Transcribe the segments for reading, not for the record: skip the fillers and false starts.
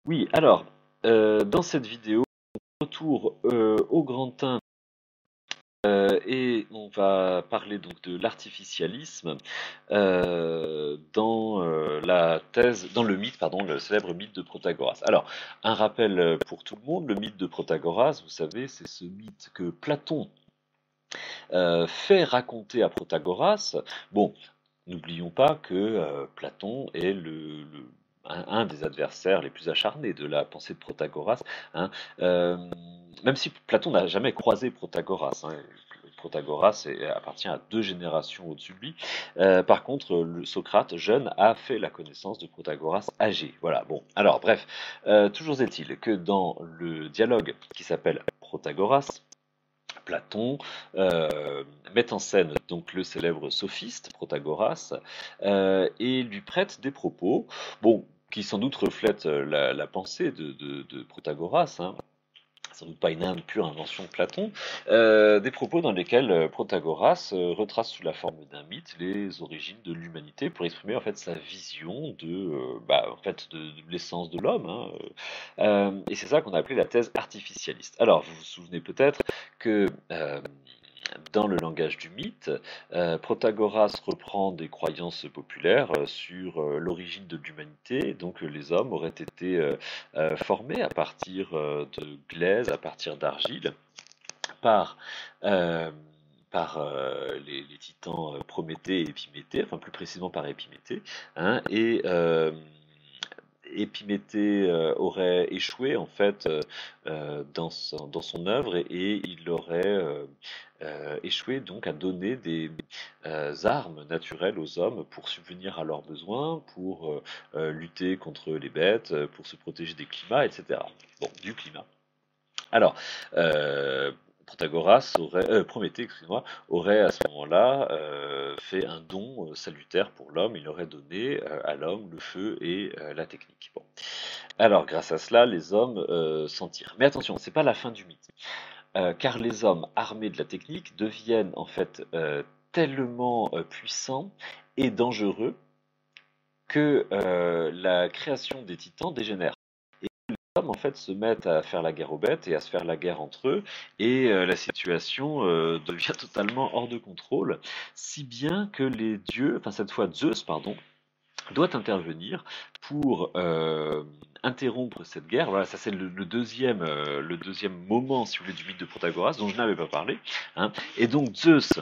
Oui, alors, dans cette vidéo, retour au grand 1 et on va parler donc de l'artificialisme dans la thèse, dans le mythe, pardon, le célèbre mythe de Protagoras. Alors, un rappel pour tout le monde, le mythe de Protagoras, vous savez, c'est ce mythe que Platon fait raconter à Protagoras. Bon, n'oublions pas que Platon est un des adversaires les plus acharnés de la pensée de Protagoras, hein. Euh, Même si Platon n'a jamais croisé Protagoras, hein. Protagoras appartient à deux générations au-dessus de lui. Par contre, le Socrate, jeune, a fait la connaissance de Protagoras âgé. Voilà, bon. Alors, bref, toujours est-il que dans le dialogue qui s'appelle Protagoras, Platon met en scène donc le célèbre sophiste Protagoras et lui prête des propos, bon, qui sans doute reflètent la pensée de Protagoras, hein, sans doute pas une pure invention de Platon, des propos dans lesquels Protagoras retrace sous la forme d'un mythe les origines de l'humanité pour exprimer en fait sa vision en fait de l'essence de l'homme, hein, et c'est ça qu'on a appelé la thèse artificialiste. Alors vous vous souvenez peut-être que dans le langage du mythe, Protagoras reprend des croyances populaires sur l'origine de l'humanité. Donc les hommes auraient été formés à partir de glaise, à partir d'argile, par, euh, par les titans Prométhée et Épiméthée, enfin plus précisément par Épiméthée, hein, Épiméthée aurait échoué en fait dans son œuvre et il aurait échoué donc à donner des armes naturelles aux hommes pour subvenir à leurs besoins, pour lutter contre les bêtes, pour se protéger des climats, etc. Bon, du climat. Alors, Prométhée, excuse-moi, aurait à ce moment-là fait un don salutaire pour l'homme. Il aurait donné à l'homme le feu et la technique. Bon. Alors, grâce à cela, les hommes s'en tirent. Mais attention, c'est pas la fin du mythe, car les hommes armés de la technique deviennent en fait tellement puissants et dangereux que la création des titans dégénère. Les hommes en fait se mettent à faire la guerre aux bêtes et à se faire la guerre entre eux, et la situation devient totalement hors de contrôle, si bien que les dieux, enfin cette fois Zeus, pardon, doit intervenir pour interrompre cette guerre. Voilà, ça c'est le deuxième moment, si vous voulez, du mythe de Protagoras, dont je n'avais pas parlé, hein. Et donc Zeus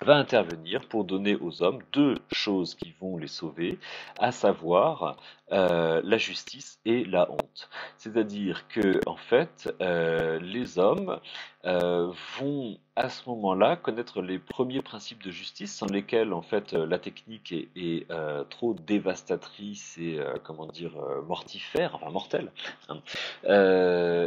va intervenir pour donner aux hommes deux choses qui vont les sauver, à savoir la justice et la honte. C'est-à-dire que en fait, les hommes vont à ce moment-là connaître les premiers principes de justice sans lesquels en fait la technique est trop dévastatrice et comment dire mortifère, enfin mortelle, hein.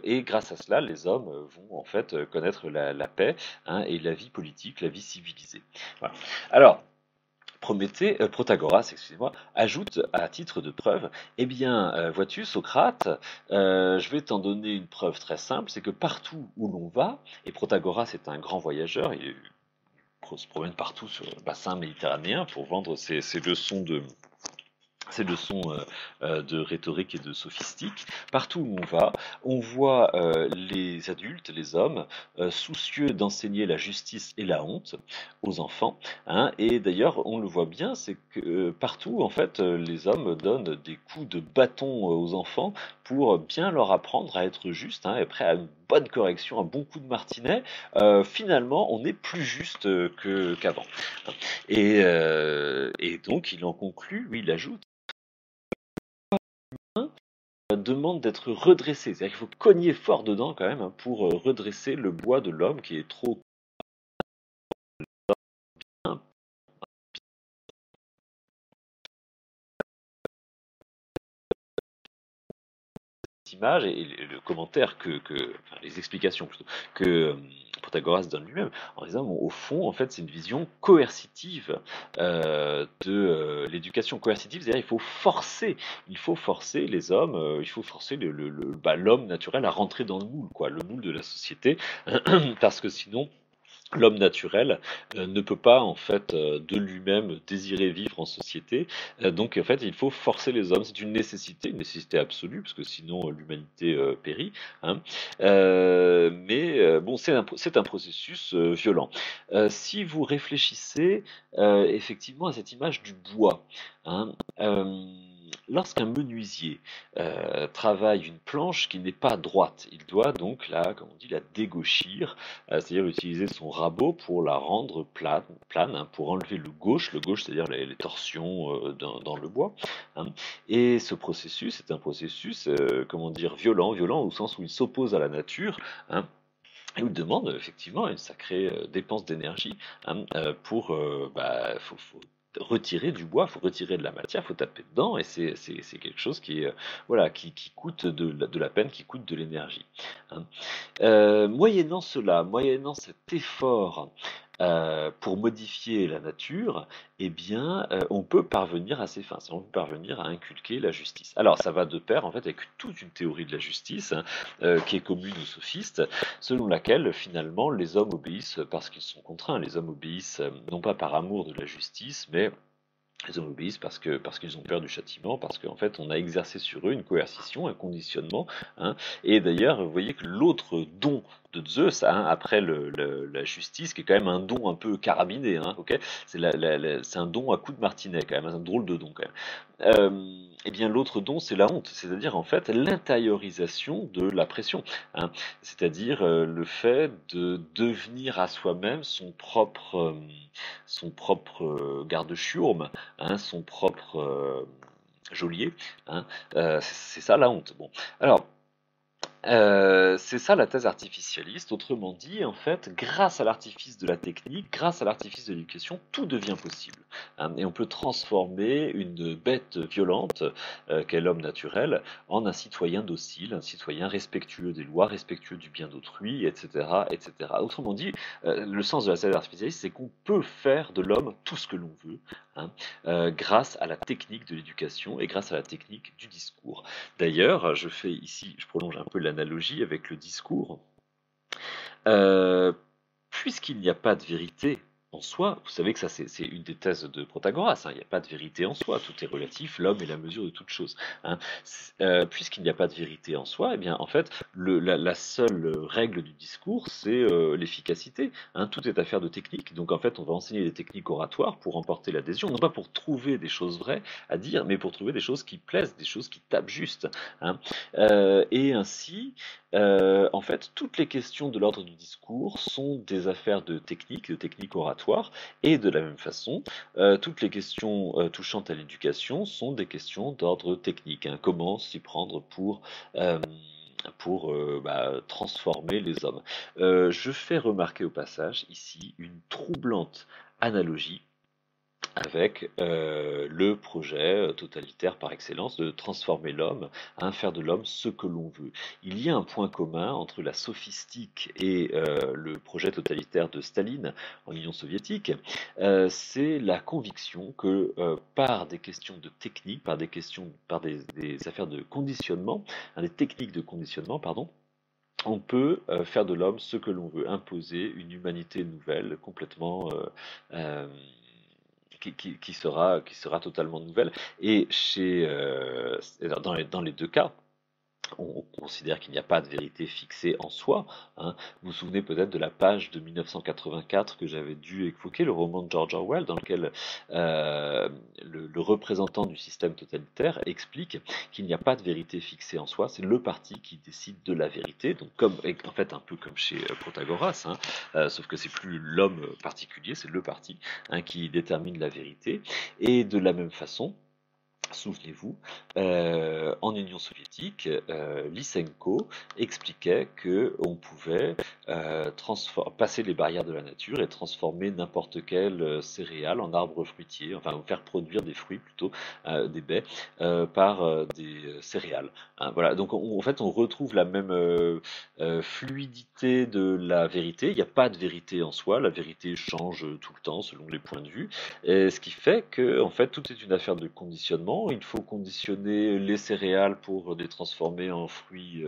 Et grâce à cela, les hommes vont en fait connaître la paix, hein, et la vie politique, la vie civilisée. Voilà. Alors, Protagoras, excusez-moi, ajoute à titre de preuve, eh bien, vois-tu, Socrate, je vais t'en donner une preuve très simple, c'est que partout où l'on va, et Protagoras est un grand voyageur, il se promène partout sur le bassin méditerranéen pour vendre ses leçons de rhétorique et de sophistique. Partout où on va, on voit les adultes, les hommes, soucieux d'enseigner la justice et la honte aux enfants, hein. Et d'ailleurs, on le voit bien, c'est que partout, en fait, les hommes donnent des coups de bâton aux enfants pour bien leur apprendre à être juste, hein, et prêt à une bonne correction, un bon coup de martinet. Finalement, on est plus juste qu'avant. Et donc, il en conclut, lui, il ajoute, demande d'être redressé. C'est-à-dire qu'il faut cogner fort dedans quand même, hein, pour redresser le bois de l'homme qui est trop image et le commentaire enfin, les explications plutôt, que Protagoras donne lui-même, en disant bon, au fond, en fait, c'est une vision coercitive de l'éducation coercitive, c'est-à-dire il faut forcer les hommes, il faut forcer l'homme naturel à rentrer dans le moule, quoi, le moule de la société, parce que sinon L'homme naturel ne peut pas en fait de lui-même désirer vivre en société, donc en fait il faut forcer les hommes. C'est une nécessité absolue, parce que sinon l'humanité périt, hein. Mais bon, c'est un processus violent. Si vous réfléchissez effectivement à cette image du bois, hein, euh, lorsqu'un menuisier travaille une planche qui n'est pas droite, il doit donc comme on dit, la dégauchir, c'est-à-dire utiliser son rabot pour la rendre plane, hein, pour enlever le gauche, c'est-à-dire les torsions dans le bois, hein. Et ce processus est un processus, comment dire, violent au sens où il s'oppose à la nature, hein. Et il demande effectivement une sacrée dépense d'énergie, hein, faut retirer du bois, faut retirer de la matière, faut taper dedans, et c'est quelque chose qui est voilà, qui coûte de la peine, qui coûte de l'énergie, hein. Moyennant cela, moyennant cet effort pour modifier la nature, eh bien, on peut parvenir à ses fins, on peut parvenir à inculquer la justice. Alors, ça va de pair, en fait, avec toute une théorie de la justice, hein, qui est commune aux sophistes, selon laquelle, finalement, les hommes obéissent parce qu'ils sont contraints. Les hommes obéissent non pas par amour de la justice, mais ils obéissent parce qu'ils ont peur du châtiment, parce qu'en fait on a exercé sur eux une coercition, un conditionnement, hein. Et d'ailleurs, vous voyez que l'autre don de Zeus, hein, après la justice, qui est quand même un don un peu carabiné, hein, ok, c'est un don à coup de martinet quand même, un drôle de don quand même. Eh bien l'autre don, c'est la honte, c'est-à-dire en fait l'intériorisation de la pression, hein. C'est-à-dire le fait de devenir à soi-même son propre garde-chiourme, hein, son propre geôlier, hein. C'est ça la honte. Bon, alors c'est ça la thèse artificialiste. Autrement dit, en fait, grâce à l'artifice de la technique, grâce à l'artifice de l'éducation, tout devient possible, hein. Et on peut transformer une bête violente, qu'est l'homme naturel, en un citoyen docile, un citoyen respectueux des lois, respectueux du bien d'autrui, etc., etc. Autrement dit, le sens de la thèse artificialiste, c'est qu'on peut faire de l'homme tout ce que l'on veut, hein, grâce à la technique de l'éducation et grâce à la technique du discours. D'ailleurs, je prolonge un peu l'analogie avec le discours. Euh, Puisqu'il n'y a pas de vérité en soi, vous savez que ça c'est une des thèses de Protagoras, hein, il n'y a pas de vérité en soi, tout est relatif, l'homme est la mesure de toute chose, hein. Puisqu'il n'y a pas de vérité en soi, eh bien en fait la seule règle du discours, c'est l'efficacité, hein, tout est affaire de technique. Donc en fait on va enseigner des techniques oratoires pour emporter l'adhésion, non pas pour trouver des choses vraies à dire, mais pour trouver des choses qui plaisent, des choses qui tapent juste, hein. Et ainsi, en fait, toutes les questions de l'ordre du discours sont des affaires de technique oratoire, et de la même façon, toutes les questions touchant à l'éducation sont des questions d'ordre technique, hein. Comment s'y prendre pour transformer les hommes. Je fais remarquer au passage ici une troublante analogie avec le projet totalitaire par excellence de transformer l'homme, hein, faire de l'homme ce que l'on veut. Il y a un point commun entre la sophistique et le projet totalitaire de Staline en Union soviétique, c'est la conviction que par des questions de technique, par des affaires de conditionnement, hein, des techniques de conditionnement, pardon, on peut faire de l'homme ce que l'on veut, imposer une humanité nouvelle, complètement qui sera totalement nouvelle. Et dans les deux cas, on considère qu'il n'y a pas de vérité fixée en soi, hein. Vous vous souvenez peut-être de la page de 1984 que j'avais dû évoquer, le roman de George Orwell, dans lequel le représentant du système totalitaire explique qu'il n'y a pas de vérité fixée en soi, c'est le parti qui décide de la vérité, donc en fait un peu comme chez Protagoras, hein, sauf que c'est plus l'homme particulier, c'est le parti, hein, qui détermine la vérité. Et de la même façon, souvenez-vous, en Union soviétique, Lysenko expliquait qu'on pouvait passer les barrières de la nature et transformer n'importe quelle céréale en arbre fruitier, enfin faire produire des fruits plutôt, des baies, par des céréales, hein. Voilà, donc en fait on retrouve la même fluidité de la vérité. Il n'y a pas de vérité en soi, la vérité change tout le temps selon les points de vue, et ce qui fait que en fait tout est une affaire de conditionnement. intégralement. Il faut conditionner les céréales pour les transformer en fruits,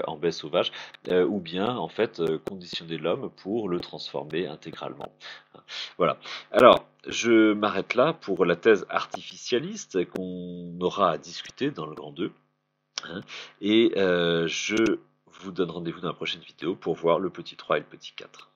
en baies sauvages, ou bien en fait conditionner l'homme pour le transformer intégralement. Voilà. Alors, je m'arrête là pour la thèse artificialiste qu'on aura à discuter dans le grand 2. Hein, et je vous donne rendez-vous dans la prochaine vidéo pour voir le petit 3 et le petit 4.